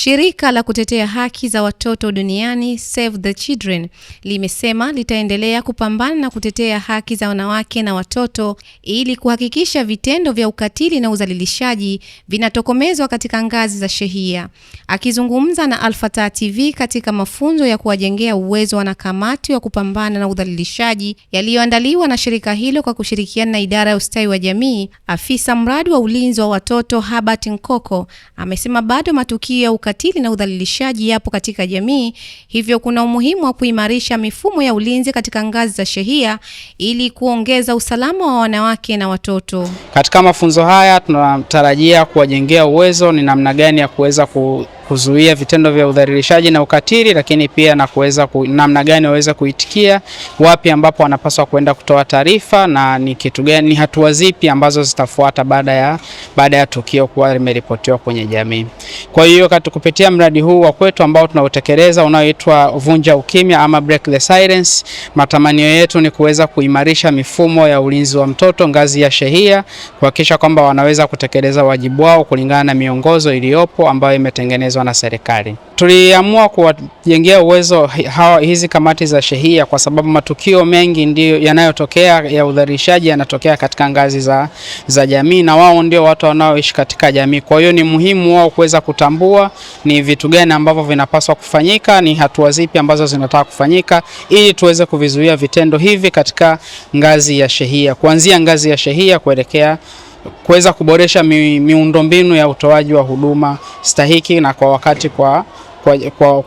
Shirika la kutetea haki za watoto duniani Save the Children limesema litaendelea kupambana na kutetea haki za wanawake na watoto ili kuhakikisha vitendo vya ukatili na udhalilishaji vinatokomezwa katika ngazi za sheria. Akizungumza na Alfata TV katika mafunzo ya kuwajengea uwezo wanakamati wa kupambana na udhalilishaji yaliyoandaliwa na shirika hilo kwa kushirikiana na idara ya ustawi wa jamii, afisa mradi wa ulinzi wa watoto Herbert Nkoko amesema bado matukio ya ukatili na udhalilishaji yapo katika jamii, hivyo kuna umuhimu wa kuimarisha mifumo ya ulinzi katika ngazi za sheria ili kuongeza usalama wa wanawake na watoto. Katika mafunzo haya tunatarajia kuwajengea uwezo ni namna gani ya kuweza kuzuia vitendo vya udhalilishaji na ukatili, lakini pia na kuweza namna gani waweza kuitikia, wapi ambapo wanapaswa kwenda kutoa taarifa na ni kitu gani, ni hatua zipi ambazo zitafuata baada ya tukio kuwa limeripotiwa kwenye jamii. Kwa hiyo kupitia mradi huu wa kwetu ambao tunautekeleza unaoitwa Vunja Ukimya ama Break the Silence, matamanio yetu ni kuweza kuimarisha mifumo ya ulinzi wa mtoto ngazi ya sheria, kuhakikisha kwamba wanaweza kutekeleza wajibu wao kulingana na miongozo iliyopo ambayo imetengenezwa na serikali. Tuliamua kuwajengea uwezo hizi kamati za sheria kwa sababu matukio mengi ndio yanayotokea ya udhalilishaji yanatokea katika ngazi za jamii, na wao ndio watu wanaoishi katika jamii. Kwa hiyo ni muhimu wao kuweza kutambua ni vitu gani ambavyo vinapaswa kufanyika, ni hatua zipi ambazo zinataka kufanyika ili tuweze kuvizuia vitendo hivi katika ngazi ya sheria, kuanzia ngazi ya sheria kuelekea kuweza kuboresha miundombinu ya utoaji wa huduma stahiki na kwa wakati kwa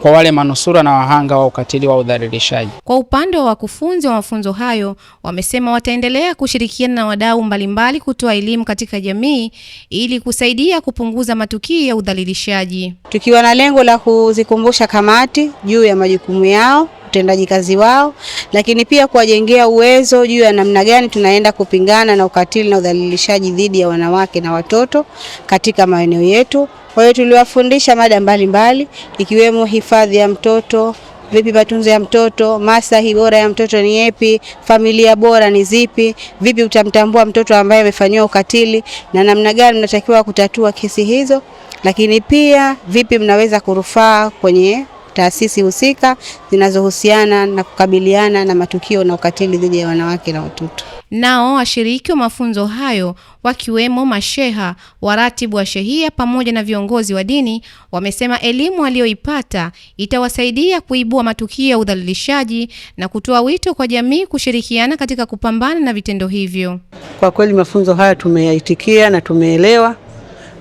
wale manusura na wahanga wa ukatili wa udhalilishaji. Kwa upande wa wakufunzi wa mafunzo hayo, wamesema wataendelea kushirikiana na wadau mbalimbali kutoa elimu katika jamii ili kusaidia kupunguza matukio ya udhalilishaji. Tukiwa na lengo la kuzikumbusha kamati juu ya majukumu yao, utendaji kazi wao, lakini pia kuwajengea uwezo juu ya namna gani tunaenda kupingana na ukatili na udhalilishaji dhidi ya wanawake na watoto katika maeneo yetu. Kwa hiyo tuliwafundisha mada mbalimbali ikiwemo hifadhi ya mtoto, vipi matunzo ya mtoto, maslahi bora ya mtoto ni yapi, familia bora ni zipi, vipi utamtambua mtoto ambaye amefanywa ukatili na namna gani mnatakiwa kutatua kesi hizo, lakini pia vipi mnaweza kurufaa kwenye taasisi husika zinazohusiana na kukabiliana na matukio na ukatili dhidi ya wanawake na watoto. Nao washiriki wa mafunzo hayo wakiwemo masheha, waratibu wa sheria pamoja na viongozi wa dini wamesema elimu walioipata itawasaidia kuibua matukio ya udhalilishaji na kutoa wito kwa jamii kushirikiana katika kupambana na vitendo hivyo. Kwa kweli mafunzo haya tumeyaitikia na tumeelewa,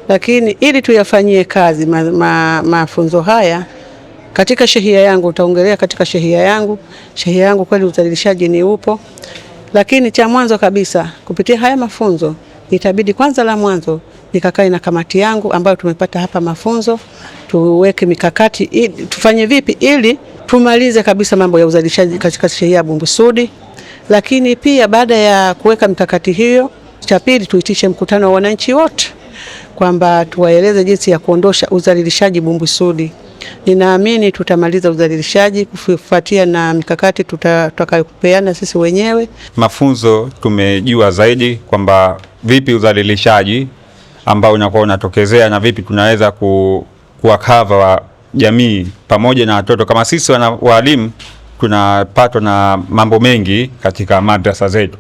lakini ili tuyafanyie kazi mafunzo haya katika sheria yangu, utaongelea katika sheria yangu kweli udhalilishaji ni upo. Lakini cha mwanzo kabisa kupitia haya mafunzo itabidi kwanza la mwanzo nikakae na kamati yangu ambayo tumepata hapa mafunzo, tuweke mikakati tufanye vipi ili tumalize kabisa mambo ya udhalilishaji katika sheria ya Bumbusudi. Lakini pia baada ya kuweka mikakati hiyo, cha pili tuitishe mkutano wa wananchi wote kwamba tuwaeleze jinsi ya kuondosha udhalilishaji Bumbusudi. Ninaamini tutamaliza udhalilishaji kufuatia na mikakati tutakayopeana sisi wenyewe. Mafunzo tumejua zaidi kwamba vipi udhalilishaji ambao unakuwa unatokezea na vipi tunaweza kuwakava wa jamii pamoja na watoto. Kama sisi walimu tunapatwa na mambo mengi katika madrasa zetu.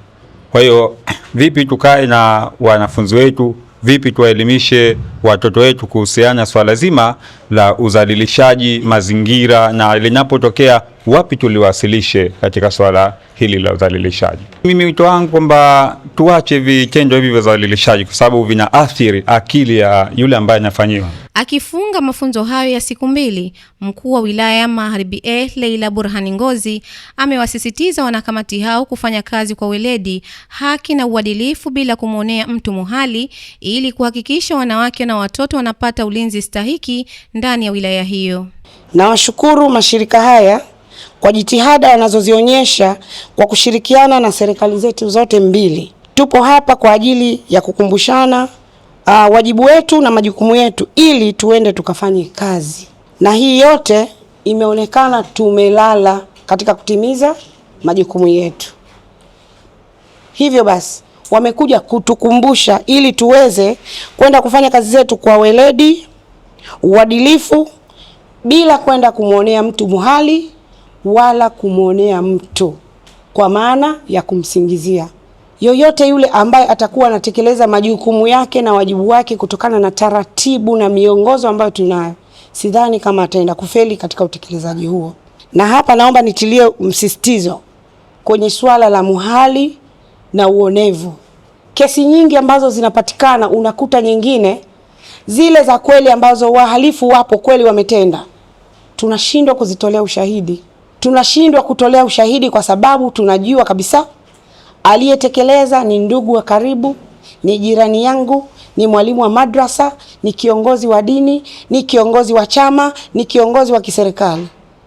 Kwa hiyo vipi tukae na wanafunzi wetu, vipi tuwaelimishe watoto wetu kuhusiana swala zima la udhalilishaji mazingira, na linapotokea wapi tuliwasilishe katika swala hili la udhalilishaji. Mimi wito wangu kwamba tuache vitendo hivi vya udhalilishaji kwa sababu vinaathiri akili ya yule ambaye anafanyiwa. Akifunga mafunzo hayo ya siku 2, mkuu wa wilaya Magharibi Leila Burhani Ngozi amewasisitiza wanakamati hao kufanya kazi kwa weledi, haki na uadilifu bila kumuonea mtu muhali ili kuhakikisha wanawake na watoto wanapata ulinzi stahiki ndani ya wilaya hiyo. Nawashukuru mashirika haya kwa jitihada wanazozionyesha kwa kushirikiana na serikali zetu zote mbili. Tupo hapa kwa ajili ya kukumbushana wajibu wetu na majukumu yetu ili tuende tukafanye kazi. Na hii yote imeonekana tumelala katika kutimiza majukumu yetu. Hivyo basi wamekuja kutukumbusha ili tuweze kwenda kufanya kazi zetu kwa weledi, uadilifu bila kwenda kumwonea mtu muhali wala kumwonea mtu kwa maana ya kumsingizia. Yoyote yule ambaye atakuwa anatekeleza majukumu yake na wajibu wake kutokana na taratibu na miongozo ambayo tunayo, sidhani kama ataenda kufeli katika utekelezaji huo. Na hapa naomba nitilie msisitizo kwenye swala la muhali na uonevu. Kesi nyingi ambazo zinapatikana, unakuta nyingine zile za kweli ambazo wahalifu wapo kweli wametenda, tunashindwa kuzitolea ushahidi. Tunashindwa kutolea ushahidi kwa sababu tunajua kabisa aliyetekeleza ni ndugu wa karibu, ni jirani yangu, ni mwalimu wa madrasa, ni kiongozi wa dini, ni kiongozi wa chama, ni kiongozi wa kiserikali.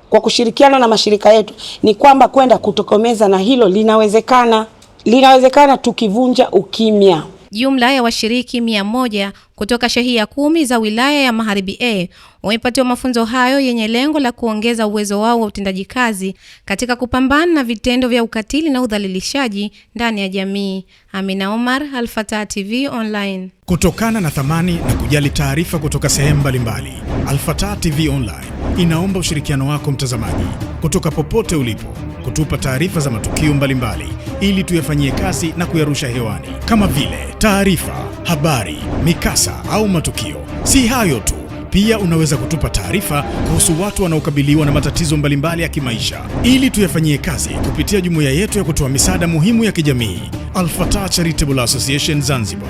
Kwa kushirikiana na mashirika yetu ni kwamba kwenda kutokomeza na hilo linawezekana. Linawezekana tukivunja ukimya. Jumla ya washiriki 100 kutoka shehia 10 za wilaya ya Magharibi A wamepatiwa mafunzo hayo yenye lengo la kuongeza uwezo wao wa utendaji kazi katika kupambana na vitendo vya ukatili na udhalilishaji ndani ya jamii. Amina Omar, Al-Fatah TV Online. Kutokana na thamani na kujali taarifa kutoka sehemu mbalimbali, Al-Fatah TV Online inaomba ushirikiano wako mtazamaji, kutoka popote ulipo, kutupa taarifa za matukio mbalimbali ili tuyafanyie kazi na kuyarusha hewani, kama vile taarifa, habari, mikasa au matukio. Si hayo tu, pia unaweza kutupa taarifa kuhusu watu wanaokabiliwa na matatizo mbalimbali ya kimaisha ili tuyafanyie kazi kupitia jumuiya yetu ya kutoa misaada muhimu ya kijamii, Al-Fatah Charitable Association Zanzibar.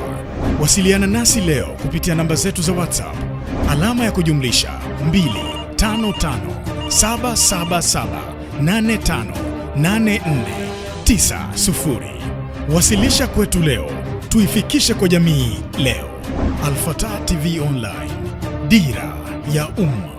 Wasiliana nasi leo kupitia namba zetu za WhatsApp alama ya kujumlisha 25577785490. Wasilisha kwetu leo, tuifikishe kwa jamii leo. Al-Fatah TV Online, dira ya umma.